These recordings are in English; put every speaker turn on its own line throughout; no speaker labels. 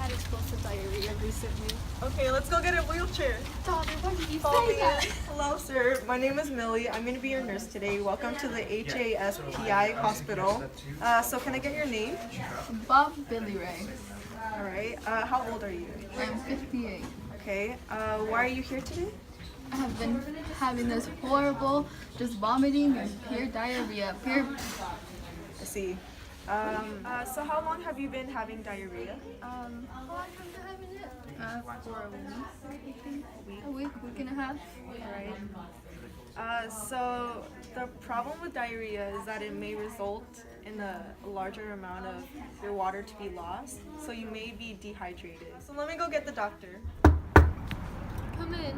had explosive diarrhea recently.
Okay, let's go get a wheelchair.
Daughter, why did you
Follow
say
me
that?
in. Hello, sir. My name is Millie. I'm going to be your nurse today. Welcome to the HASPI hospital. So can I get your name?
Bob Billy Ray.
All right. How old are you?
I'm 58.
Okay. Why are you here today?
I have been having this horrible, just vomiting and pure diarrhea.
I see. So how long have you been having diarrhea?
How long have you been having it? For a week, I think. A week and a half.
Alright. So the problem with diarrhea is that it may result in a larger amount of your water to be lost, so you may be dehydrated. So let me go get the doctor.
Come in.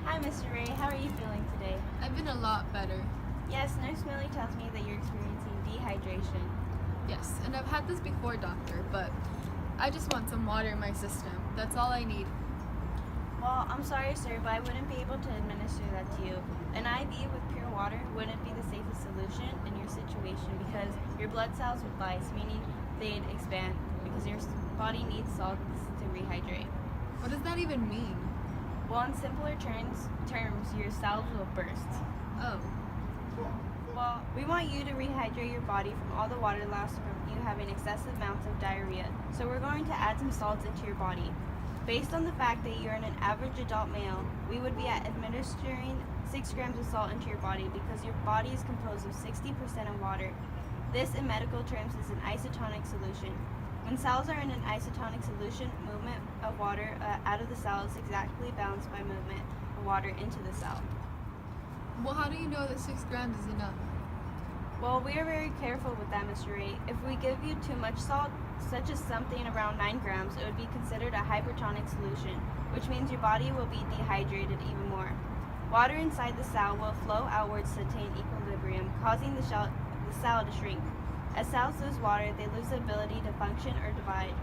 Hi, Mr. Ray. How are you feeling today?
I've been a lot better.
Yes, Nurse Millie tells me that you're experiencing dehydration.
Yes, and I've had this before, doctor, but I just want some water in my system. That's all I need.
Well, I'm sorry, sir, but I wouldn't be able to administer that to you. An IV with pure water wouldn't be the safest solution in your situation because your blood cells would lyse, meaning they'd expand because your body needs salts to rehydrate.
What does that even mean?
Well, in simpler terms, your cells will burst.
Oh.
Well, we want you to rehydrate your body from all the water loss from you having excessive amounts of diarrhea. So we're going to add some salts into your body. Based on the fact that you're an average adult male, we would be administering 6 grams of salt into your body because your body is composed of 60% of water. This, in medical terms, is an isotonic solution. When cells are in an isotonic solution, movement of water out of the cell is exactly balanced by movement of water into the cell.
Well, how do you know that 6 grams is enough?
Well, we are very careful with that, Mr. Ray. If we give you too much salt, such as something around 9 grams, it would be considered a hypertonic solution, which means your body will be dehydrated even more. Water inside the cell will flow outwards to attain equilibrium, causing the cell to shrink. As cells lose water, they lose the ability to function or divide.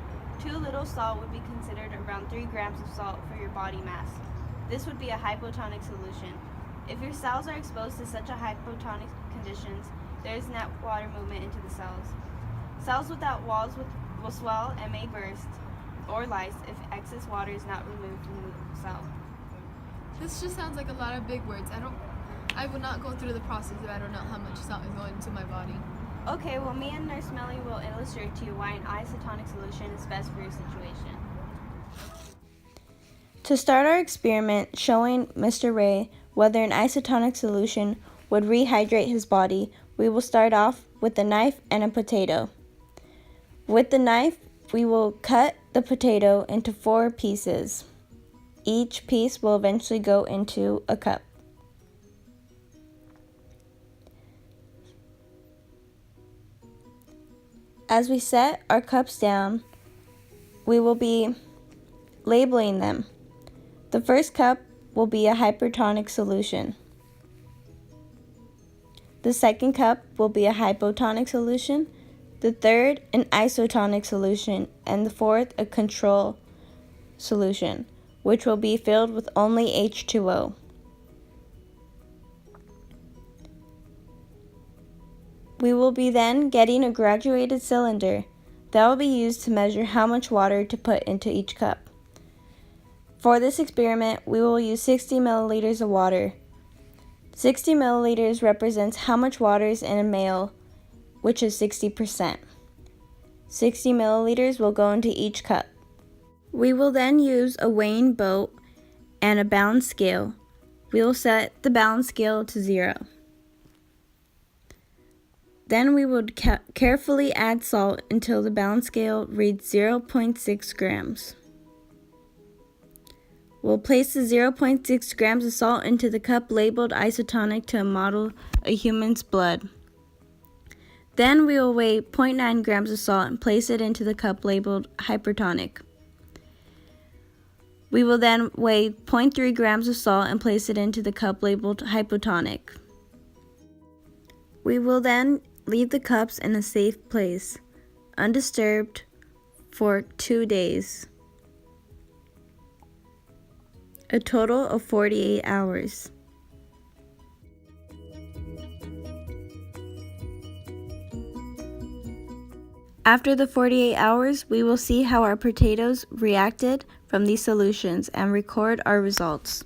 Too little salt would be considered around 3 grams of salt for your body mass. This would be a hypotonic solution. If your cells are exposed to such a hypotonic conditions, there is net water movement into the cells. Cells without walls will swell and may burst or lyse if excess water is not removed from the cell.
This just sounds like a lot of big words. I would not go through the process if I don't know how much salt is going into my body.
Okay, well, me and Nurse Millie will illustrate to you why an isotonic solution is best for your situation. To start our experiment showing Mr. Ray whether an isotonic solution would rehydrate his body, we will start off with a knife and a potato. With the knife, we will cut the potato into 4 pieces. Each piece will eventually go into a cup. As we set our cups down, we will be labeling them. The first cup will be a hypertonic solution. The second cup will be a hypotonic solution. The third, an isotonic solution. And the fourth, a control solution, which will be filled with only H2O. We will be then getting a graduated cylinder that will be used to measure how much water to put into each cup. For this experiment, we will use 60 milliliters of water. 60 milliliters represents how much water is in a male, which is 60%. 60 milliliters will go into each cup. We will then use a weighing boat and a balance scale. We will set the balance scale to 0. Then we would carefully add salt until the balance scale reads 0.6 grams. We'll place the 0.6 grams of salt into the cup labeled isotonic to model a human's blood. Then we will weigh 0.9 grams of salt and place it into the cup labeled hypertonic. We will then weigh 0.3 grams of salt and place it into the cup labeled hypotonic. We will then leave the cups in a safe place, undisturbed, for 2 days. A total of 48 hours. After the 48 hours, we will see how our potatoes reacted from these solutions and record our results.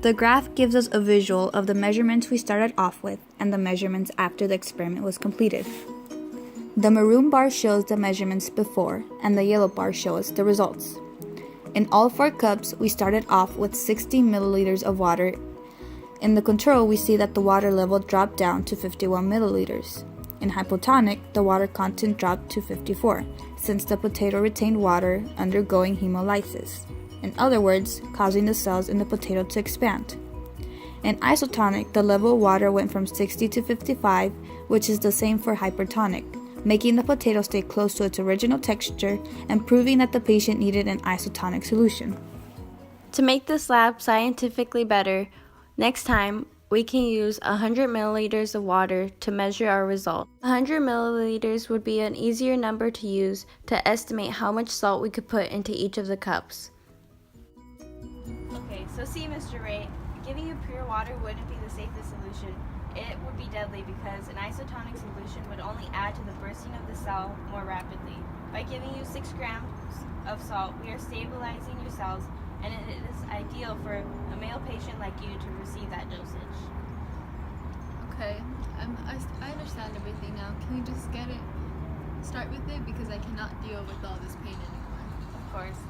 The graph gives us a visual of the measurements we started off with and the measurements after the experiment was completed. The maroon bar shows the measurements before, and the yellow bar shows the results. In all 4 cups, we started off with 60 milliliters of water. In the control, we see that the water level dropped down to 51 milliliters. In hypotonic, the water content dropped to 54, since the potato retained water undergoing hemolysis. In other words, causing the cells in the potato to expand. In isotonic, the level of water went from 60 to 55, which is the same for hypertonic, making the potato stay close to its original texture and proving that the patient needed an isotonic solution. To make this lab scientifically better, next time we can use 100 milliliters of water to measure our result. 100 milliliters would be an easier number to use to estimate how much salt we could put into each of the cups. Okay, so see, Mr. Ray, giving you pure water wouldn't be the safest solution. It would be deadly because an isotonic solution would only add to the bursting of the cell more rapidly. By giving you 6 grams of salt, we are stabilizing your cells, and it is ideal for a male patient like you to receive that dosage.
Okay, I understand everything now. Can we just start with it, because I cannot deal with all this pain anymore.
Of course.